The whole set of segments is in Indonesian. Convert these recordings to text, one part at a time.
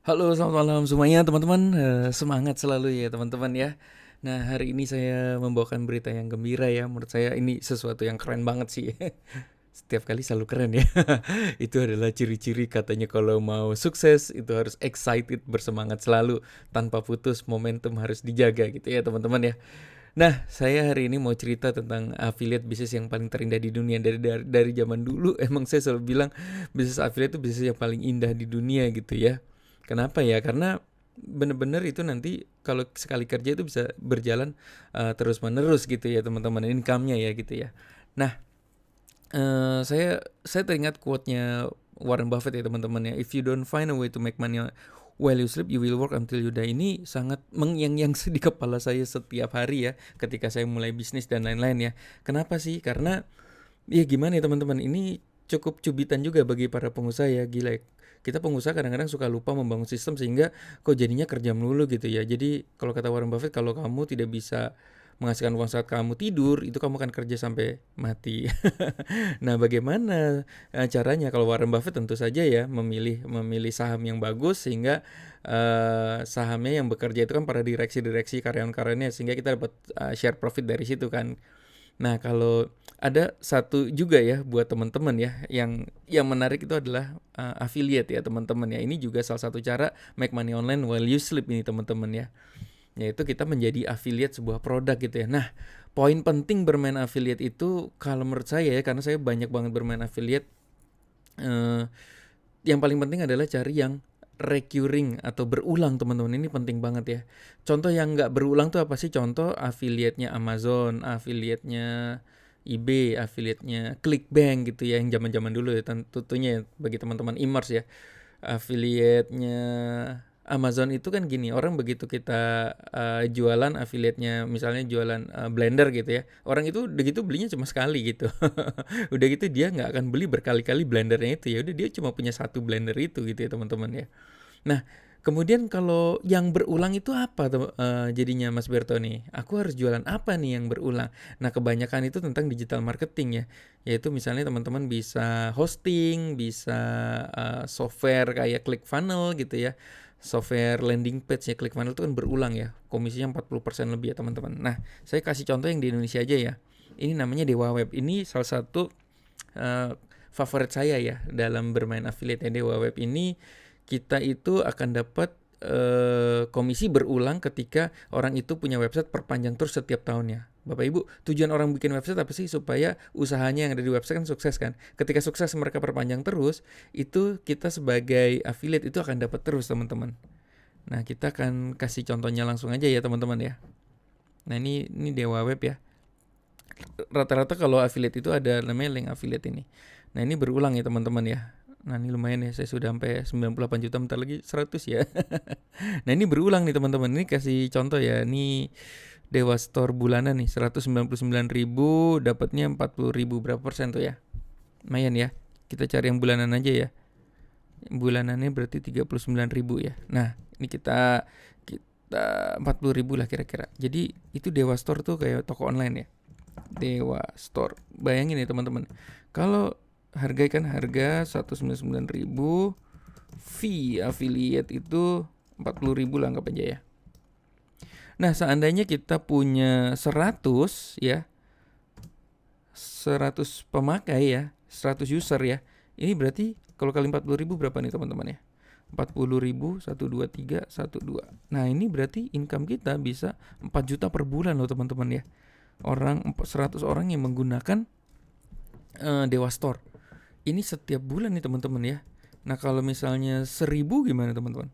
Halo, selamat malam semuanya teman-teman. Semangat selalu ya teman-teman ya. Nah, hari ini saya membawakan berita yang gembira ya. Menurut saya ini sesuatu yang keren banget sih. Setiap kali selalu keren ya. Itu adalah ciri-ciri katanya kalau mau sukses itu harus excited, bersemangat selalu tanpa putus, momentum harus dijaga gitu ya teman-teman ya. Nah, saya hari ini mau cerita tentang affiliate bisnis yang paling terindah di dunia. Dari zaman dulu emang saya selalu bilang bisnis affiliate itu bisnis yang paling indah di dunia gitu ya. Kenapa ya? Karena bener-bener itu nanti kalau sekali kerja itu bisa berjalan terus menerus gitu ya teman-teman, income-nya ya gitu ya. Nah, saya teringat quote-nya Warren Buffett ya teman-teman ya. If you don't find a way to make money while you sleep, you will work until you die. Ini sangat mengyang-yang di kepala saya setiap hari ya ketika saya mulai bisnis dan lain-lain ya. Kenapa sih? Karena ya gimana ya teman-teman, ini cukup cubitan juga bagi para pengusaha ya, gila. Kita pengusaha kadang-kadang suka lupa membangun sistem sehingga kok jadinya kerja melulu gitu ya. Jadi kalau kata Warren Buffett, kalau kamu tidak bisa menghasilkan uang saat kamu tidur, itu kamu akan kerja sampai mati. Nah, bagaimana caranya? Kalau Warren Buffett tentu saja ya memilih memilih saham yang bagus sehingga sahamnya yang bekerja itu kan para direksi-direksi karyawan-karyawannya sehingga kita dapat share profit dari situ kan. Nah, kalau ada satu juga ya buat teman-teman ya yang menarik itu adalah affiliate ya teman-teman ya. Ini juga salah satu cara make money online while you sleep ini teman-teman ya. Yaitu kita menjadi affiliate sebuah produk gitu ya. Nah, poin penting bermain affiliate itu kalau menurut saya ya, karena saya banyak banget bermain affiliate, eh, yang paling penting adalah cari yang recurring atau berulang teman-teman, ini penting banget ya. Contoh yang nggak berulang tuh apa sih? Contoh affiliate-nya Amazon, affiliate-nya eBay, affiliate-nya Clickbank gitu ya, yang zaman-zaman dulu ya tentunya ya, bagi teman-teman e-commerce ya. Affiliate-nya Amazon itu kan gini, orang begitu kita jualan affiliate-nya, misalnya jualan blender gitu ya, orang itu udah gitu belinya cuma sekali gitu. Udah gitu dia nggak akan beli berkali-kali blendernya itu, ya udah dia cuma punya satu blender itu gitu ya teman-teman ya. Nah, kemudian kalau yang berulang itu apa tuh jadinya Mas Berto nih? Aku harus jualan apa nih yang berulang? Nah, kebanyakan itu tentang digital marketing ya. Yaitu misalnya teman-teman bisa hosting, bisa software kayak ClickFunnels gitu ya. Software landing page ya ClickFunnels itu kan berulang ya. Komisinya 40% lebih ya teman-teman. Nah, saya kasih contoh yang di Indonesia aja ya. Ini namanya Dewa Web. Ini salah satu favorit saya ya dalam bermain affiliate ya. Dewa Web ini kita itu akan dapat komisi berulang ketika orang itu punya website perpanjang terus setiap tahunnya. Bapak Ibu, tujuan orang bikin website apa sih? Supaya usahanya yang ada di website kan sukses kan. Ketika sukses mereka perpanjang terus, itu kita sebagai affiliate itu akan dapat terus teman-teman. Nah, kita akan kasih contohnya langsung aja ya teman-teman ya. Nah, ini Dewa Web ya. Rata-rata kalau affiliate itu ada namanya link affiliate ini. Nah, ini berulang ya teman-teman ya. Nah, ini lumayan ya, saya sudah sampai 98 juta, bentar lagi 100 ya. Nah, ini berulang nih teman-teman. Ini kasih contoh ya. Ini Dewa Store bulanan nih, 199.000, dapatnya 40.000, berapa persen tuh ya? Lumayan ya. Kita cari yang bulanan aja ya. Bulanannya berarti 39.000 ya. Nah, ini kita 40.000 lah kira-kira. Jadi itu Dewa Store tuh kayak toko online ya. Dewa Store. Bayangin ya teman-teman. Kalau harga 199.000, fee affiliate itu 40.000 lah anggap aja ya. Nah, seandainya kita punya 100 ya, 100 pemakai ya, 100 user ya. Ini berarti kalau kali 40.000 berapa nih teman-teman ya? 40.000, 123, 12. Nah, ini berarti income kita bisa 4 juta per bulan loh teman-teman ya. 100 orang yang menggunakan Dewa Store. Ini setiap bulan nih teman-teman ya. Nah, kalau misalnya 1.000 gimana teman-teman?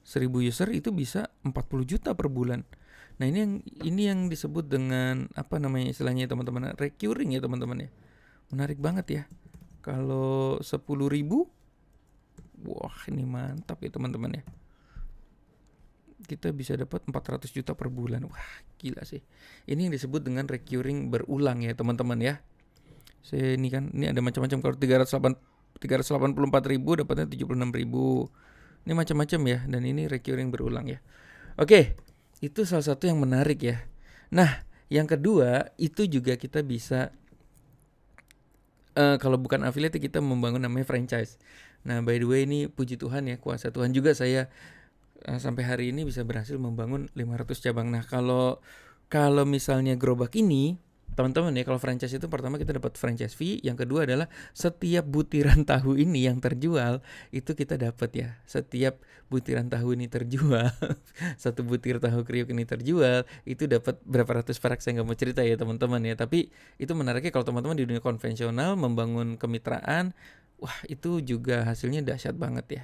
1.000 user itu bisa 40 juta per bulan. Nah, ini yang disebut dengan apa namanya istilahnya teman-teman, recurring ya teman-teman ya. Menarik banget ya. Kalau 10.000, wah ini mantap ya teman-teman ya. Kita bisa dapat 400 juta per bulan. Wah, gila sih. Ini yang disebut dengan recurring berulang ya teman-teman ya. Saya ini kan, ini ada macam-macam. Kalau 384.000 dapatnya 76.000. Ini macam-macam ya, dan ini recurring berulang ya. Oke, itu salah satu yang menarik ya. Nah, yang kedua itu juga kita bisa kalau bukan affiliate kita membangun namanya franchise. Nah, by the way ini puji Tuhan ya, kuasa Tuhan juga saya sampai hari ini bisa berhasil membangun 500 cabang. Nah, kalau misalnya gerobak ini, teman-teman ya, kalau franchise itu pertama kita dapat franchise fee, yang kedua adalah setiap butiran tahu ini yang terjual itu kita dapat ya. Setiap butiran tahu ini terjual, satu butir tahu kriuk ini terjual, itu dapat berapa ratus perak, saya nggak mau cerita ya teman-teman ya. Tapi itu menariknya kalau teman-teman di dunia konvensional membangun kemitraan, wah itu juga hasilnya dahsyat banget ya.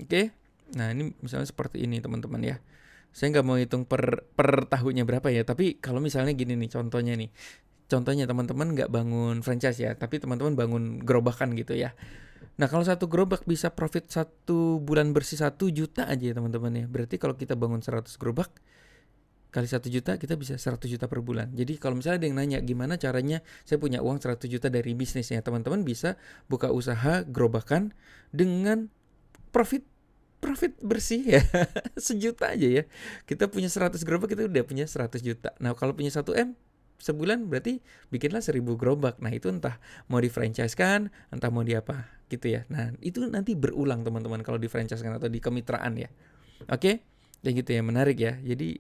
Oke. Nah, ini misalnya seperti ini teman-teman ya. Saya nggak mau hitung per tahunnya berapa ya, tapi kalau misalnya gini nih contohnya nih. Contohnya teman-teman nggak bangun franchise ya, tapi teman-teman bangun gerobakan gitu ya. Nah, kalau satu gerobak bisa profit satu bulan bersih 1 juta aja ya teman-teman ya. Berarti kalau kita bangun 100 gerobak kali 1 juta, kita bisa 100 juta per bulan. Jadi kalau misalnya ada yang nanya gimana caranya saya punya uang 100 juta dari bisnisnya, teman-teman bisa buka usaha gerobakan dengan profit bersih ya. 1 juta aja ya. Kita punya 100 gerobak, kita udah punya 100 juta. Nah, kalau punya 1 M sebulan berarti bikinlah 1000 gerobak. Nah, itu entah mau di franchise kan, entah mau di apa gitu ya. Nah, itu nanti berulang teman-teman kalau di franchise kan atau di kemitraan ya. Oke? Ya gitu ya, menarik ya. Jadi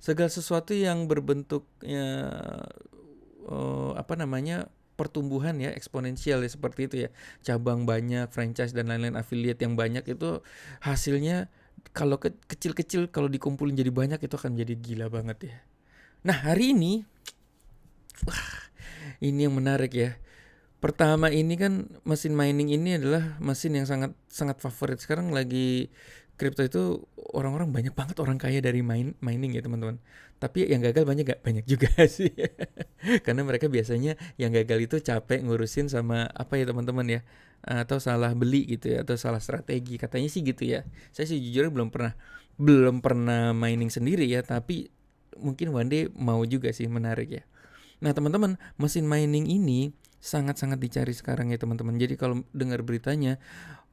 segala sesuatu yang berbentuknya pertumbuhan ya eksponensial ya seperti itu ya, cabang banyak, franchise dan lain-lain, affiliate yang banyak, itu hasilnya kalau kecil-kecil kalau dikumpulin jadi banyak itu akan jadi gila banget ya. Nah, hari ini ini yang menarik ya. Pertama ini kan mesin mining ini adalah mesin yang sangat sangat favorit sekarang lagi. Kripto itu orang-orang banyak banget orang kaya dari mining ya teman-teman. Tapi yang gagal banyak juga sih. Karena mereka biasanya yang gagal itu capek ngurusin sama apa ya teman-teman ya. Atau salah beli gitu ya, atau salah strategi. Katanya sih gitu ya. Saya sih jujur belum pernah mining sendiri ya, tapi mungkin one day mau juga sih, menarik ya. Nah, teman-teman, mesin mining ini sangat-sangat dicari sekarang ya teman-teman. Jadi kalau dengar beritanya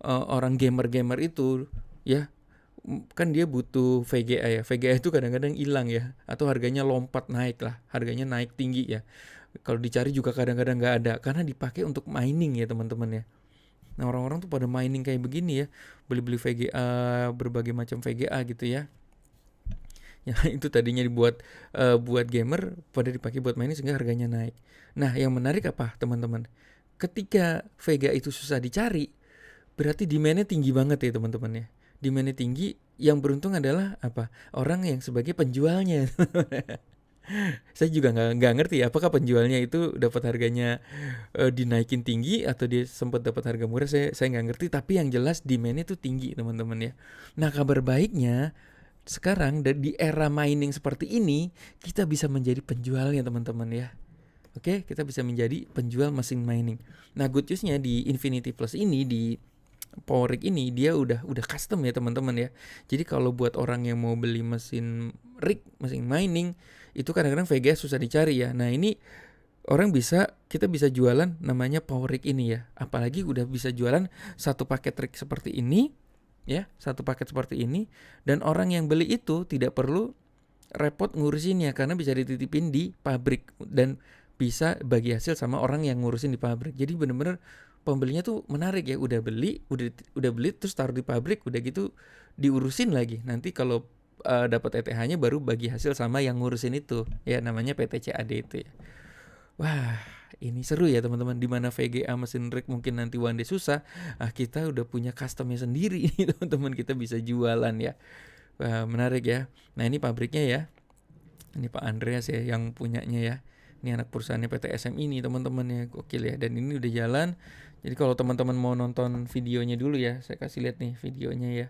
orang gamer-gamer itu ya kan dia butuh VGA ya. VGA itu kadang-kadang hilang ya, atau harganya lompat naik lah, harganya naik tinggi ya. Kalau dicari juga kadang-kadang nggak ada karena dipakai untuk mining ya teman-teman ya. Nah, orang-orang tuh pada mining kayak begini ya, beli-beli VGA, berbagai macam VGA gitu ya. Ya itu tadinya dibuat buat gamer pada dipakai buat mining sehingga harganya naik. Nah, yang menarik apa teman-teman? Ketika VGA itu susah dicari, berarti demand-nya tinggi banget ya teman-teman ya. Demand-nya tinggi, yang beruntung adalah apa? Orang yang sebagai penjualnya. Saya juga nggak ngerti ya, apakah penjualnya itu dapat harganya dinaikin tinggi atau dia sempat dapat harga murah. Saya nggak ngerti, tapi yang jelas demand-nya itu tinggi teman-teman ya. Nah, kabar baiknya sekarang di era mining seperti ini kita bisa menjadi penjualnya teman-teman ya. Oke, kita bisa menjadi penjual mesin mining. Nah, good news-nya di Infinity Plus ini, di Power Rig ini, dia udah custom ya teman-teman ya. Jadi kalau buat orang yang mau beli mesin rig, mesin mining, itu kadang-kadang VGA susah dicari ya. Nah, ini kita bisa jualan namanya Power Rig ini ya. Apalagi udah bisa jualan satu paket rig seperti ini ya, satu paket seperti ini, dan orang yang beli itu tidak perlu repot ngurusinnya karena bisa dititipin di pabrik dan bisa bagi hasil sama orang yang ngurusin di pabrik. Jadi bener-bener pembelinya tuh menarik ya, udah beli terus taruh di pabrik, udah gitu diurusin lagi. Nanti kalau dapat ETH-nya baru bagi hasil sama yang ngurusin itu. Ya namanya PT CAD itu ya. Wah, ini seru ya teman-teman, di mana VGA mesin rig mungkin nanti one day susah, kita udah punya customnya sendiri ini teman-teman, kita bisa jualan ya. Wah, menarik ya. Nah, ini pabriknya ya. Ini Pak Andreas ya yang punyanya ya. Ini anak perusahaannya PT SMI ini teman-teman ya, gokil ya. Dan ini udah jalan. Jadi kalau teman-teman mau nonton videonya dulu ya, saya kasih lihat nih videonya ya.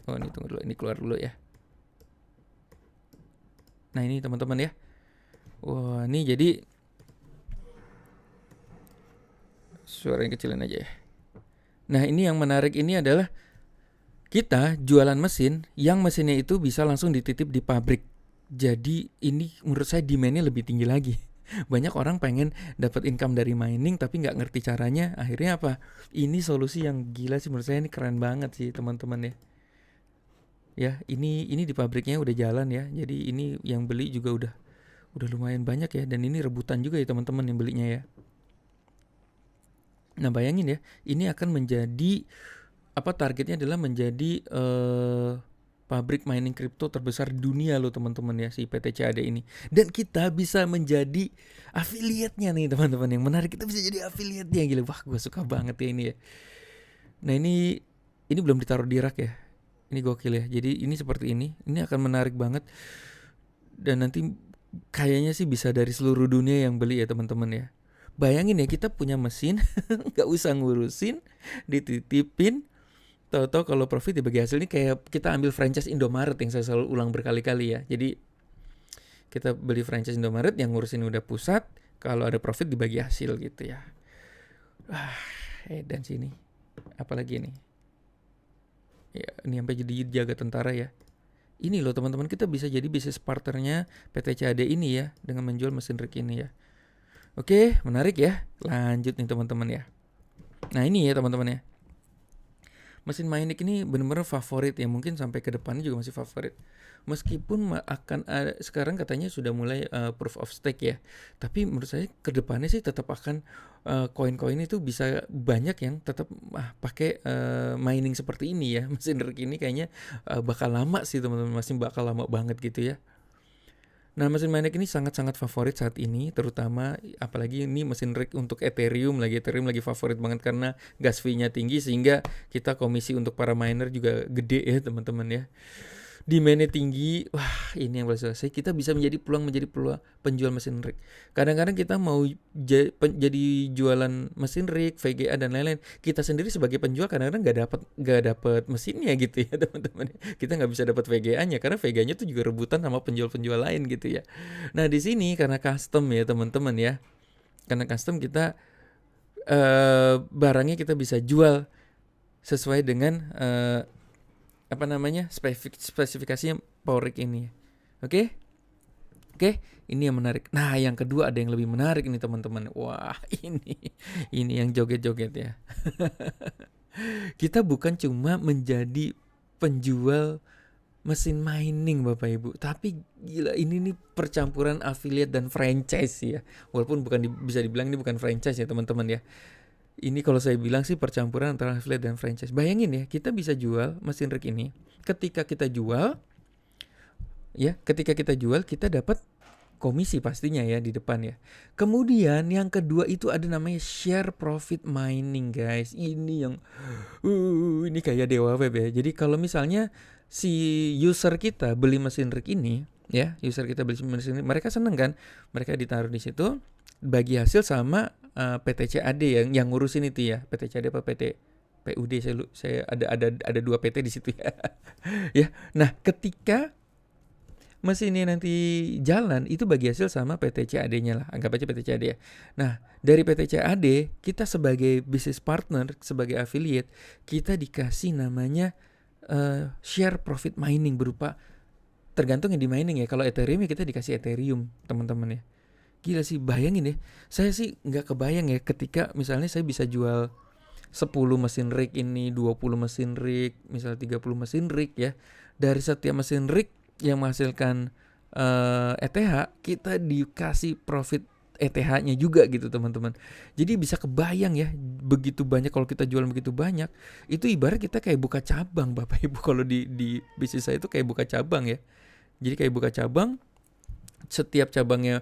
Oh, ini tunggu dulu, ini keluar dulu ya. Nah, ini teman-teman ya. Wah, ini jadi suaranya kecilin aja ya. Nah, ini yang menarik ini adalah kita jualan mesin yang mesinnya itu bisa langsung dititip di pabrik. Jadi ini menurut saya demand-nya lebih tinggi lagi. Banyak orang pengen dapat income dari mining tapi nggak ngerti caranya. Akhirnya apa? Ini solusi yang gila sih menurut saya, ini keren banget sih teman-teman ya. Ya, ini di pabriknya udah jalan ya. Jadi ini yang beli juga Udah lumayan banyak ya, dan ini rebutan juga ya teman-teman yang belinya ya. Nah, bayangin ya, ini akan menjadi targetnya adalah menjadi pabrik mining kripto terbesar di dunia loh teman-teman ya, si PT CAD ini. Dan kita bisa menjadi affiliate-nya nih teman-teman. Yang menarik, kita bisa jadi affiliate-nya. Gila, wah gue suka banget ya ini ya. Nah, ini belum ditaruh di rak ya. Ini gokil ya. Jadi ini seperti ini. Ini akan menarik banget. Dan nanti kayaknya sih bisa dari seluruh dunia yang beli ya teman-teman ya. Bayangin ya, kita punya mesin, gak usah ngurusin, dititipin, tahu-tahu kalau profit dibagi hasil. Ini kayak kita ambil franchise Indomaret yang saya selalu ulang berkali-kali ya. Jadi kita beli franchise Indomaret yang ngurusin udah pusat, kalau ada profit dibagi hasil gitu ya. Dan sini apalagi nih ya, ini sampai jadi jaga tentara ya. Ini loh teman-teman, kita bisa jadi bisnis partnernya PT CAD ini ya, dengan menjual mesin rig ini ya. Oke, menarik ya. Lanjut nih teman-teman ya. Nah, ini ya teman-teman ya, mesin mining ini benar-benar favorit ya, mungkin sampai ke depannya juga masih favorit. Meskipun akan sekarang katanya sudah mulai proof of stake ya, tapi menurut saya ke depannya sih tetap akan koin-koin itu bisa banyak yang tetap pakai mining seperti ini ya. Mesin rig ini kayaknya bakal lama sih teman-teman, masih bakal lama banget gitu ya. Nah, mesin mining ini sangat-sangat favorit saat ini, terutama apalagi ini mesin rig untuk Ethereum lagi favorit banget karena gas fee-nya tinggi, sehingga kita komisi untuk para miner juga gede ya teman-teman ya. Demand-nya tinggi, wah ini yang paling selesai. Kita bisa menjadi peluang penjual mesin rig. Kadang-kadang kita mau jadi jualan mesin rig, VGA dan lain-lain. Kita sendiri sebagai penjual kadang-kadang nggak dapat mesinnya gitu ya teman-teman. Kita nggak bisa dapat VGA-nya karena VGA-nya tuh juga rebutan sama penjual-penjual lain gitu ya. Nah, di sini karena custom ya teman-teman ya. Karena custom kita barangnya kita bisa jual sesuai dengan spesifikasinya power rig ini. Oke, ini yang menarik. Nah, yang kedua ada yang lebih menarik ini teman-teman. Wah, ini yang joget-joget ya. Kita bukan cuma menjadi penjual mesin mining Bapak Ibu, tapi gila, ini nih percampuran affiliate dan franchise ya. Walaupun bisa dibilang ini bukan franchise ya teman-teman ya. Ini kalau saya bilang sih percampuran antara affiliate dan franchise. Bayangin ya, kita bisa jual mesin rig ini. Ketika kita jual, kita dapat komisi pastinya ya di depan ya. Kemudian yang kedua itu ada namanya share profit mining guys. Ini yang ini kayak dewa web ya. Jadi kalau misalnya si user kita beli mesin rig ini ya, mereka seneng kan? Mereka ditaruh di situ, bagi hasil sama PT CAD yang ngurusin itu ya. PT CAD apa PT PUD, saya ada 2 PT di situ ya. Ya. Nah, ketika mesinnya nanti jalan, itu bagi hasil sama PT CAD-nya lah. Anggap aja PT CAD ya. Nah, dari PT CAD, kita sebagai business partner, sebagai affiliate, kita dikasih namanya share profit mining, berupa tergantung yang di mining ya. Kalau Ethereum ya kita dikasih Ethereum, teman-teman ya. Gila sih, bayangin ya. Saya sih nggak kebayang ya ketika misalnya saya bisa jual 10 mesin rig ini, 20 mesin rig, misalnya 30 mesin rig ya. Dari setiap mesin rig yang menghasilkan ETH, kita dikasih profit ETH-nya juga gitu teman-teman. Jadi bisa kebayang ya, begitu banyak, kalau kita jual begitu banyak, itu ibarat kita kayak buka cabang Bapak Ibu. Kalau di bisnis saya itu kayak buka cabang ya. Jadi kayak buka cabang, setiap cabangnya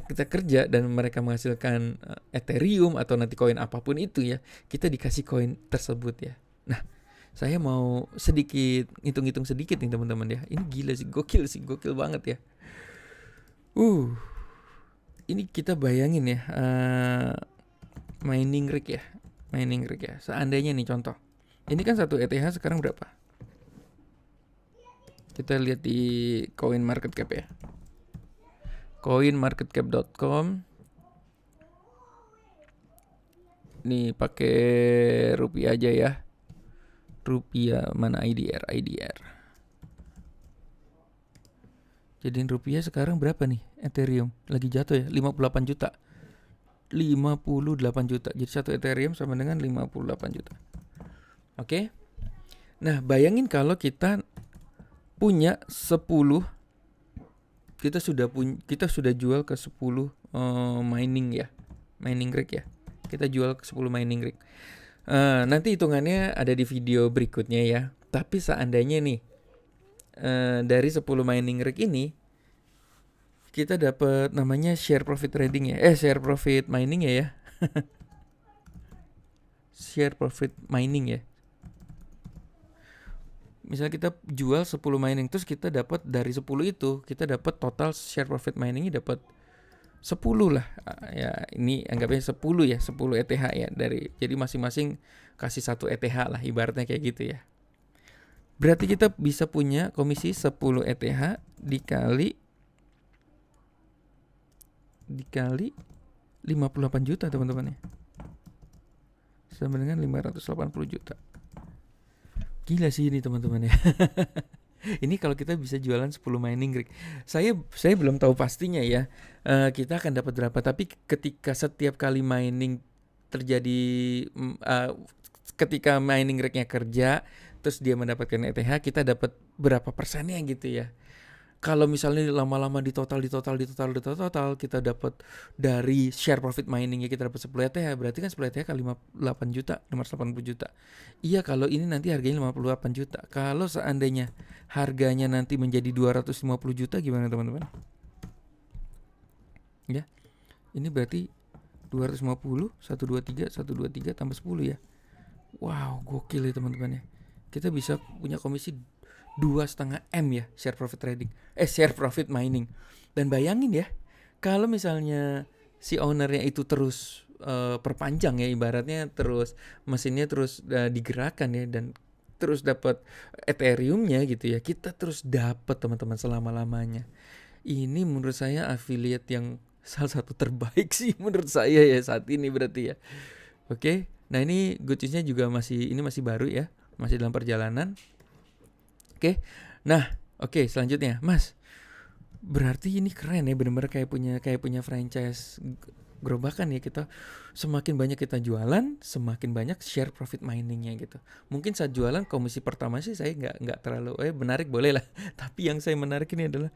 kita kerja dan mereka menghasilkan Ethereum atau nanti koin apapun itu ya, kita dikasih koin tersebut ya. Nah, saya mau sedikit hitung-hitung sedikit nih teman-teman ya. Ini gila sih, gokil banget ya. Ini kita bayangin ya, mining rig ya. Seandainya nih contoh, ini kan 1 ETH sekarang berapa? Kita lihat di Coin Market Cap ya. Coinmarketcap.com. Nih pakai rupiah aja ya. Rupiah mana IDR. Jadiin rupiah sekarang berapa nih Ethereum? Lagi jatuh ya, 58 juta. 58 juta. Jadi 1 Ethereum sama dengan 58 juta. Oke. Nah, bayangin kalau kita punya 10 kita sudah jual ke 10 mining rig ya. Kita jual ke 10 mining rig. Nanti hitungannya ada di video berikutnya ya. Tapi seandainya nih dari 10 mining rig ini kita dapat namanya share profit trading ya. Share profit mining ya. Share profit mining ya. Misalnya kita jual 10 mining, terus kita dapat dari 10 itu, kita dapat total share profit miningnya dapat 10 lah. Ya, ini anggapnya 10 ya, 10 ETH ya jadi masing-masing kasih 1 ETH lah, ibaratnya kayak gitu ya. Berarti kita bisa punya komisi 10 ETH dikali 58 juta teman-teman ya. Sama dengan 580 juta. Gila sih ini teman-teman ya. Ini kalau kita bisa jualan 10 mining rig. Saya belum tahu pastinya ya. Kita akan dapat berapa, tapi ketika setiap kali mining terjadi ketika mining rignya kerja terus dia mendapatkan ETH, kita dapat berapa persennya gitu ya. Kalau misalnya lama-lama di total kita dapat dari share profit miningnya kita dapat 10 ETH, berarti kan 10 ETH kali 58 juta, 580 juta. Iya, kalau ini nanti harganya 58 juta. Kalau seandainya harganya nanti menjadi 250 juta gimana teman-teman? Ya. Ini berarti 250 123 tambah 10 ya. Wow, gokil ya teman-teman ya. Kita bisa punya komisi 2,5 M ya share profit mining. Dan bayangin ya, kalau misalnya si ownernya itu terus perpanjang ya, ibaratnya terus mesinnya terus digerakkan ya, dan terus dapat Ethereumnya gitu ya, kita terus dapat teman-teman selama-lamanya. Ini menurut saya affiliate yang salah satu terbaik sih menurut saya ya saat ini berarti ya. Oke, nah ini good newsnya juga masih baru ya, masih dalam perjalanan. Oke. Nah, selanjutnya, Mas. Berarti ini keren ya, benar-benar kayak punya franchise gerobakan ya. Kita semakin banyak kita jualan, semakin banyak share profit miningnya gitu. Mungkin saat jualan komisi pertama sih saya nggak terlalu menarik, boleh lah. Tapi yang saya menarik ini adalah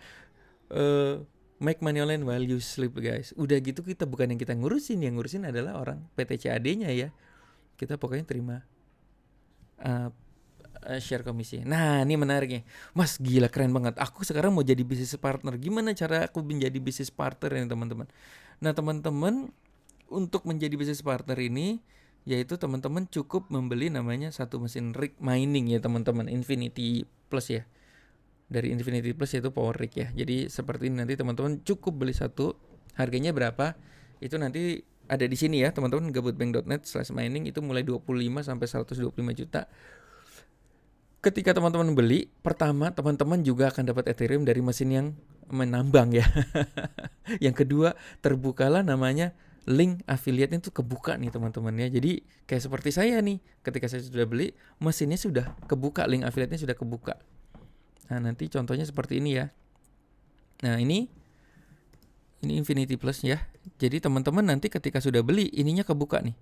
make money online while you sleep guys. Udah gitu kita bukan yang kita ngurusin, yang ngurusin adalah orang PT CAD-nya ya. Kita pokoknya terima share komisi. Nah, ini menariknya. Mas, gila keren banget. Aku sekarang mau jadi business partner. Gimana cara aku menjadi business partner ini, teman-teman? Nah, teman-teman, untuk menjadi business partner ini, yaitu teman-teman cukup membeli namanya satu mesin rig mining ya, teman-teman. Infinity Plus ya. Dari Infinity Plus yaitu power rig ya. Jadi seperti ini, nanti teman-teman cukup beli satu. Harganya berapa? Itu nanti ada di sini ya, teman-teman. gabutbank.net/mining itu mulai 25 sampai 125 juta. Ketika teman-teman beli, pertama teman-teman juga akan dapat Ethereum dari mesin yang menambang ya. Yang kedua, terbukalah namanya link affiliate itu kebuka nih teman-teman ya. Jadi kayak seperti saya nih, ketika saya sudah beli, mesinnya sudah kebuka, link affiliate-nya sudah kebuka. Nah, nanti contohnya seperti ini ya. Nah, ini Infinity Plus ya. Jadi teman-teman nanti ketika sudah beli, ininya kebuka nih.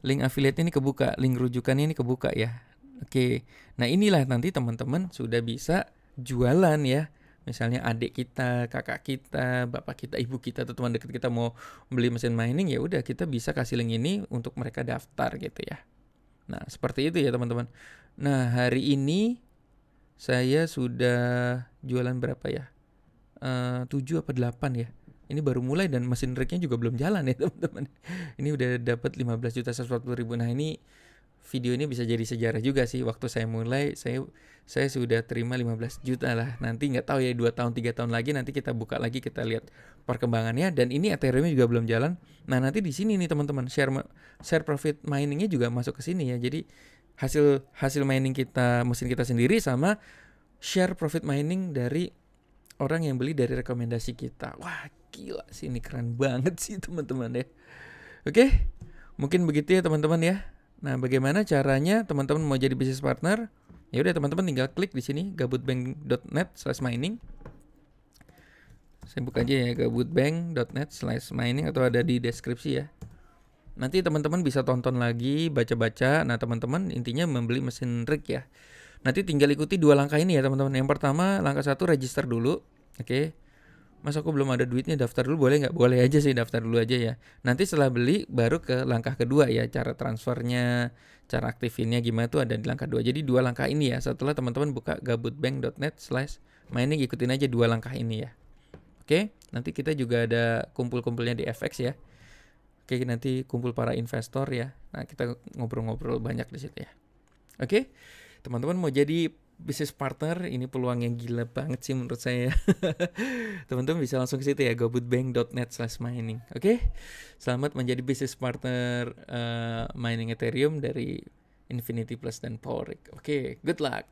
Link affiliate ini kebuka, link rujukannya ini kebuka ya. Oke, nah inilah nanti teman-teman sudah bisa jualan ya. Misalnya adik kita, kakak kita, bapak kita, ibu kita, atau teman dekat kita mau beli mesin mining, ya udah kita bisa kasih link ini untuk mereka daftar gitu ya. Nah, seperti itu ya teman-teman. Nah, hari ini saya sudah jualan berapa ya? 7 apa 8 ya. Ini baru mulai dan mesin rignya juga belum jalan ya teman-teman. Ini udah dapat 15.140.000. Nah, ini video ini bisa jadi sejarah juga sih. Waktu saya mulai, saya sudah terima 15 juta lah. Nanti nggak tahu ya 2 tahun 3 tahun lagi nanti kita buka lagi, kita lihat perkembangannya. Dan ini Ethereum juga belum jalan. Nah, nanti di sini nih teman-teman, share profit miningnya juga masuk ke sini ya. Jadi hasil mining kita, mesin kita sendiri, sama share profit mining dari orang yang beli dari rekomendasi kita. Wah, gila sih, ini keren banget sih teman-teman ya. Oke, mungkin begitu ya teman-teman ya. Nah, bagaimana caranya teman-teman mau jadi business partner? Ya udah teman-teman tinggal klik di sini gabutbank.net/mining. Saya buka aja ya, gabutbank.net/mining, atau ada di deskripsi ya. Nanti teman-teman bisa tonton lagi, baca-baca. Nah, teman-teman intinya membeli mesin rig ya. Nanti tinggal ikuti 2 langkah ini ya teman-teman. Yang pertama, langkah 1 register dulu. Oke. Mas aku belum ada duitnya, daftar dulu boleh nggak? Boleh aja sih, daftar dulu aja ya. Nanti setelah beli baru ke langkah kedua ya, cara transfernya, cara aktifinnya gimana tuh ada di langkah 2. Jadi 2 langkah ini ya, setelah teman-teman buka gabutbank.net/mining, ikutin aja 2 langkah ini ya. Oke, nanti kita juga ada kumpul-kumpulnya di FX ya. Oke, nanti kumpul para investor ya. Nah, kita ngobrol-ngobrol banyak di situ ya. Oke, teman-teman mau jadi business partner, ini peluang yang gila banget sih menurut saya. Teman-teman bisa langsung ke situ ya, gobutbank.net/mining. Oke, selamat menjadi business partner mining Ethereum dari Infinity Plus dan Powerik. Oke, good luck.